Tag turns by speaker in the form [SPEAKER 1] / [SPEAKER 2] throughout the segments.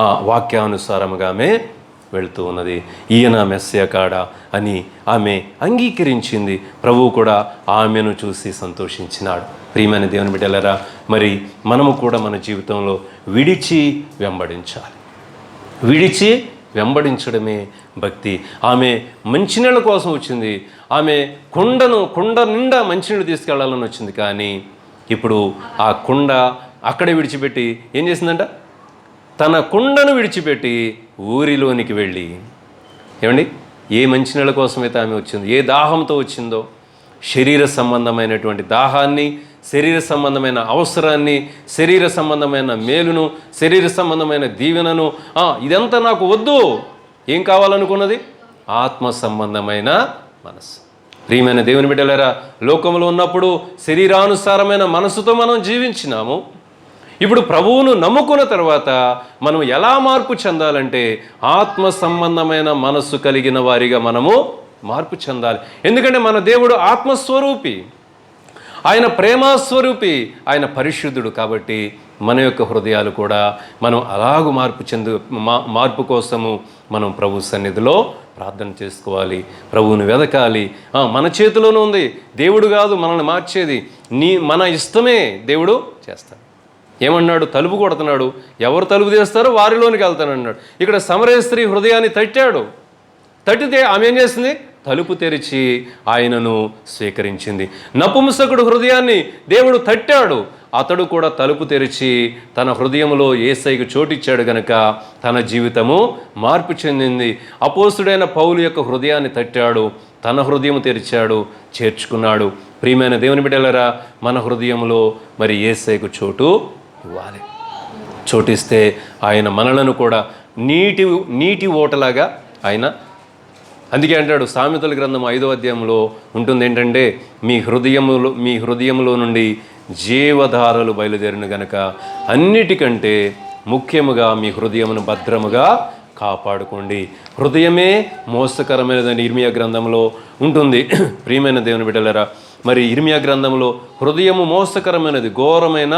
[SPEAKER 1] ఆ వాక్యానుసారముగా ఆమె వెళుతూ ఉన్నది. ఈయన మెస్సియా కాడా అని ఆమె అంగీకరించింది. ప్రభువు కూడా ఆమెను చూసి సంతోషించినాడు. ప్రియమైన దేవుని బిడ్డలారా, మరి మనము కూడా మన జీవితంలో విడిచి వెంబడించాలి. విడిచి వెంబడించడమే భక్తి. ఆమె మంచినీళ్ళ కోసం వచ్చింది. ఆమె కుండ నిండా మంచినీళ్ళు తీసుకెళ్లాలని వచ్చింది. కానీ ఇప్పుడు ఆ కుండ అక్కడే విడిచిపెట్టి ఏం చేసిందంట? తన కుండను విడిచిపెట్టి ఊరిలోనికి వెళ్ళి, ఏమండి, ఏ మంచినీళ్ళ కోసమైతే ఆమె వచ్చిందో, ఏ దాహంతో వచ్చిందో, శరీర సంబంధమైనటువంటి దాహాన్ని, శరీర సంబంధమైన అవసరాన్ని, శరీర సంబంధమైన మేలును, శరీర సంబంధమైన దీవెనను, ఇదంతా నాకు వద్దు. ఏం కావాలనుకున్నది? ఆత్మ సంబంధమైన మనసు. ప్రియమైన దేవుని బిడ్డలారా, లోకంలో ఉన్నప్పుడు శరీరానుసారమైన మనసుతో మనం జీవించినాము. ఇప్పుడు ప్రభువును నమ్ముకున్న తర్వాత మనం ఎలా మార్పు చెందాలంటే ఆత్మ సంబంధమైన మనస్సు కలిగిన వారిగా మనము మార్పు చెందాలి. ఎందుకంటే మన దేవుడు ఆత్మస్వరూపి, ఆయన ప్రేమస్వరూపి, ఆయన పరిశుద్ధుడు. కాబట్టి మన యొక్క హృదయాలు కూడా మనం అలాగూ మార్పు కోసము మనం ప్రభు సన్నిధిలో ప్రార్థన చేసుకోవాలి, ప్రభువుని వెదకాలి. మన చేతిలోనే ఉంది. దేవుడు కాదు మనల్ని మార్చేది, మన ఇష్టమే దేవుడు చేస్తాడు. ఏమన్నాడు? తలుపు కొడుతున్నాడు, ఎవరు తలుపు తీస్తారో వారిలోనికి వెళ్తానన్నాడు. ఇక్కడ సమరయ స్త్రీ హృదయాన్ని తట్టితే ఆమె ఏం చేసింది? తలుపు తెరిచి ఆయనను స్వీకరించింది. నపుంసకుడు హృదయాన్ని దేవుడు తట్టాడు, అతడు కూడా తలుపు తెరిచి తన హృదయంలో యేసయ్యకు చోటిచ్చాడు గనక తన జీవితము మార్పు చెందింది. అపోస్తుడైన పౌలు యొక్క హృదయాన్ని తట్టాడు, తన హృదయం తెరిచాడు, చేర్చుకున్నాడు. ప్రియమైన దేవుని బిడ్డలారా, మన హృదయంలో మరి యేసయ్యకు చోటు ఇవ్వాలి. చోటిస్తే ఆయన మనలను కూడా నీటి ఓటలాగా ఆయన, అందుకే అంటాడు సామెతల గ్రంథం 5వ అధ్యాయంలో ఉంటుంది ఏంటంటే, మీ హృదయంలో నుండి జీవధారలు బయలుదేరిన గనక అన్నిటికంటే ముఖ్యముగా మీ హృదయమును భద్రముగా కాపాడుకోండి. హృదయమే మోసకరమైనదని ఇర్మియా గ్రంథంలో ఉంటుంది. ప్రియమైన దేవుని బిడ్డలారా, మరి ఇర్మియా గ్రంథంలో హృదయము మోసకరమైనది, ఘోరమైన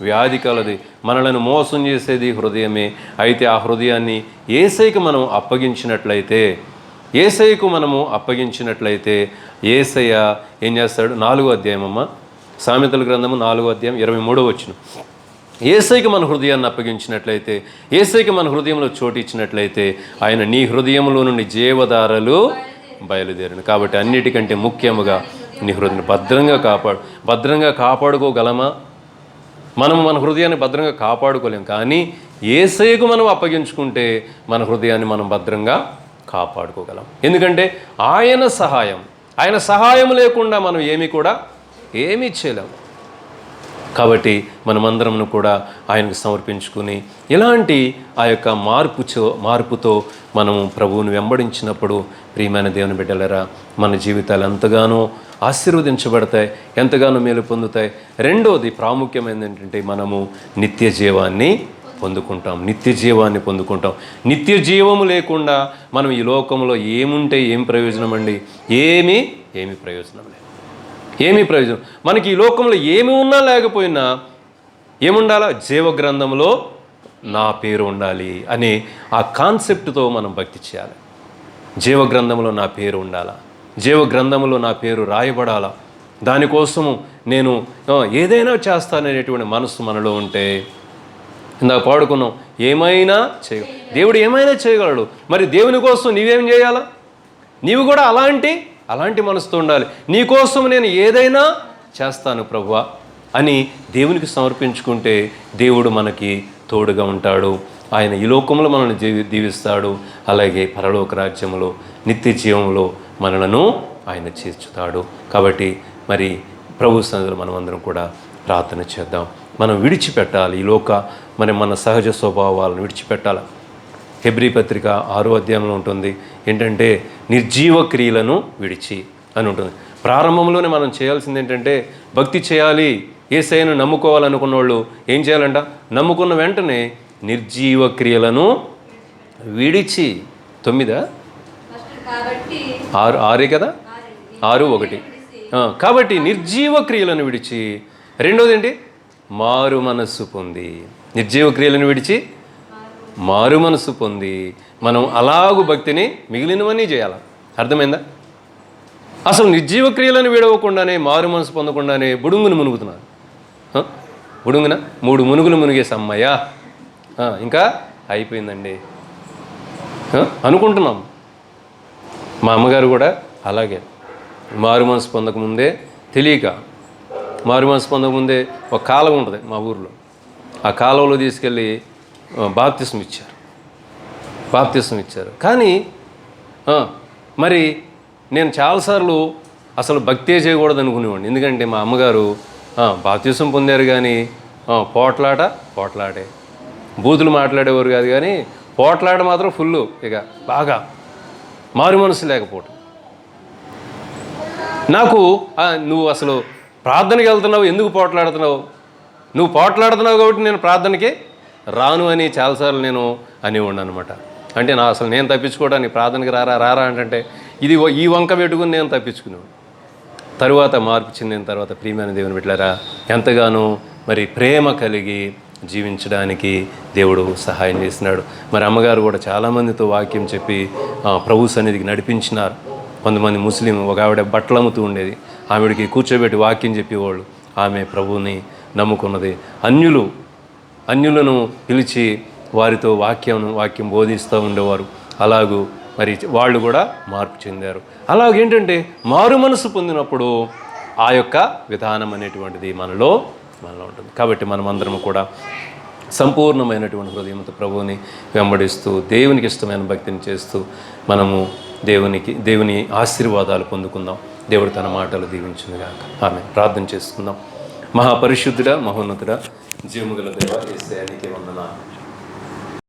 [SPEAKER 1] వ్యాధి కలది, మనలను మోసం చేసేది హృదయమే. అయితే ఆ హృదయాన్ని యేసయ్యకు మనం అప్పగించినట్లయితే యేసయ్య ఏం చేస్తాడు? 4వ అధ్యాయం అమ్మ, సామెతల గ్రంథము 4వ అధ్యాయం 23వ వచనం. యేసయ్యకు మన హృదయాన్ని అప్పగించినట్లయితే, యేసయ్యకు మన హృదయంలో చోటు ఇచ్చినట్లయితే ఆయన నీ హృదయంలో నుండి జీవధారలు బయలుదేరును. కాబట్టి అన్నిటికంటే ముఖ్యముగా నీ హృదయాన్ని భద్రంగా కాపాడుకోగలమా? మనం మన హృదయాన్ని భద్రంగా కాపాడుకోలేం. కానీ యేసయ్యకు మనం అప్పగించుకుంటే మన హృదయాన్ని మనం భద్రంగా కాపాడుకోగలం. ఎందుకంటే ఆయన సహాయం లేకుండా మనం ఏమీ చేయలేము. కాబట్టి మనమందరము కూడా ఆయనకు సమర్పించుకుని ఇలాంటి ఆ యొక్క మార్పుతో మనము ప్రభువును వెంబడించినప్పుడు ప్రియమైన దేవుని బిడ్డలారా, మన జీవితాలు ఎంతగానో ఆశీర్వదించబడతాయి, ఎంతగానో మేలు పొందుతాయి. రెండోది ప్రాముఖ్యమైనది ఏంటంటే, మనము నిత్య జీవాన్ని పొందుకుంటాం. నిత్య జీవము లేకుండా మనం ఈ లోకంలో ఏముంటే ఏం ప్రయోజనం అండి? ఏమీ ప్రయోజనం లేదు. ఏమీ ప్రయోజనం. మనకి ఈ లోకంలో ఏమి ఉన్నా లేకపోయినా ఏముండాలా? జీవగ్రంథంలో నా పేరు ఉండాలి అనే ఆ కాన్సెప్ట్తో మనం భక్తి చేయాలి. జీవగ్రంథంలో నా పేరు ఉండాలా, జీవగ్రంథంలో నా పేరు రాయబడాలా, దానికోసము నేను ఏదైనా చేస్తాననేటువంటి మనసు మనలో ఉంటే, ఇందాక పాడుకున్నాం, దేవుడు ఏమైనా చేయగలడు. మరి దేవుని కోసం నీవేం చేయాలా? నీవు కూడా అలాంటి మనసుతో ఉండాలి. నీకోసం నేను ఏదైనా చేస్తాను ప్రభువా అని దేవునికి సమర్పించుకుంటే దేవుడు మనకి తోడుగా ఉంటాడు. ఆయన ఈ లోకంలో మనల్ని దీవిస్తాడు, అలాగే పరలోక రాజ్యంలో నిత్య జీవంలో మనలను ఆయన చేర్చుతాడు. కాబట్టి మరి ప్రభు సన్నిధిలో మనమందరం కూడా ప్రార్థన చేద్దాం. మనం విడిచిపెట్టాలి మన సహజ స్వభావాలను విడిచిపెట్టాలి. హెబ్రీ పత్రిక 6వ అధ్యాయంలో ఉంటుంది ఏంటంటే, నిర్జీవ క్రియలను విడిచి అని ఉంటుంది. ప్రారంభంలోనే మనం చేయాల్సింది ఏంటంటే, భక్తి చేయాలి, యేసయ్యను నమ్ముకోవాలనుకున్న వాళ్ళు ఏం చేయాలంట? నమ్ముకున్న వెంటనే నిర్జీవ క్రియలను విడిచి 9 6 కదా, 6:1. కాబట్టి నిర్జీవ క్రియలను విడిచి, రెండోది ఏంటి? మారు మనస్సు పొంది. నిర్జీవ క్రియలను విడిచి మారు మనసు పొంది మనం అలాగు భక్తిని మిగిలినవన్నీ చేయాలి. అర్థమైందా? అసలు నిర్జీవ క్రియలను విడవకుండానే మారు మనసు పొందకుండానే బుడుంగును మునుగుతున్నారు. బుడుంగున 3 మునుగులు మునిగేసి అమ్మయ్యా ఇంకా అయిపోయిందండి అనుకుంటున్నాం. మా అమ్మగారు కూడా అలాగే మారు మనసు పొందకముందే తెలియక మారు మనసు పొందకముందే ఒక కాలువ ఉంటుంది మా ఊర్లో. ఆ కాలువలో తీసుకెళ్ళి బాప్తిసం ఇచ్చారు. కానీ మరి నేను చాలాసార్లు అసలు భక్తే చేయకూడదు అనుకునేవాడిని. ఎందుకంటే మా అమ్మగారు బాప్తిసం పొందారు కానీ పోట్లాడే బూతులు మాట్లాడేవారు కాదు, కానీ పోట్లాడ మాత్రం ఫుల్లు, ఇక బాగా మారు మనసు లేకపోవటం. నాకు నువ్వు అసలు ప్రార్థనకి వెళ్తున్నావు, ఎందుకు పోట్లాడుతున్నావు, నువ్వు పోట్లాడుతున్నావు కాబట్టి నేను ప్రార్థనకి రాను అని చాలాసార్లు నేను అనేవాడిని అనమాట. అంటే అసలు నేను తప్పించుకోవడానికి ప్రార్థనకి రారా అంటే ఈ వంక పెట్టుకుని నేను తప్పించుకునేవాడు. తరువాత మార్పు చెందిన తర్వాత ప్రియమైన దేవుని బిడ్డలారా, ఎంతగానో మరి ప్రేమ కలిగి జీవించడానికి దేవుడు సహాయం చేసినాడు. మరి అమ్మగారు కూడా చాలామందితో వాక్యం చెప్పి ప్రభు సన్నిధికి నడిపించినారు. కొంతమంది ముస్లిం ఒక ఆవిడ బట్టలు అమ్ముతూ ఉండేది, ఆవిడకి కూర్చోబెట్టి వాక్యం చెప్పేవాళ్ళు. ఆమె ప్రభువుని నమ్ముకున్నది. అన్యులను పిలిచి వారితో వాక్యం బోధిస్తూ ఉండేవారు. అలాగూ మరి వాళ్ళు కూడా మార్పు చెందారు. అలాగేంటంటే మారు మనసు పొందినప్పుడు ఆ యొక్క విధానం అనేటువంటిది మనలో ఉంటుంది. కాబట్టి మనమందరం కూడా సంపూర్ణమైనటువంటి హృదయంతో ప్రభువుని వెంబడిస్తూ దేవునికి ఇష్టమైన భక్తిని చేస్తూ మనము దేవుని ఆశీర్వాదాలు పొందుకుందాం. దేవుడు తన మాటలు దీవించునుగాక. ఆమె ప్రార్థన చేసుకుందాం. మహాపరిశుద్ధుడా, మహోన్నతుడా, జీవముగల దేవా, యేసయ్యా నీకే వందనాలు.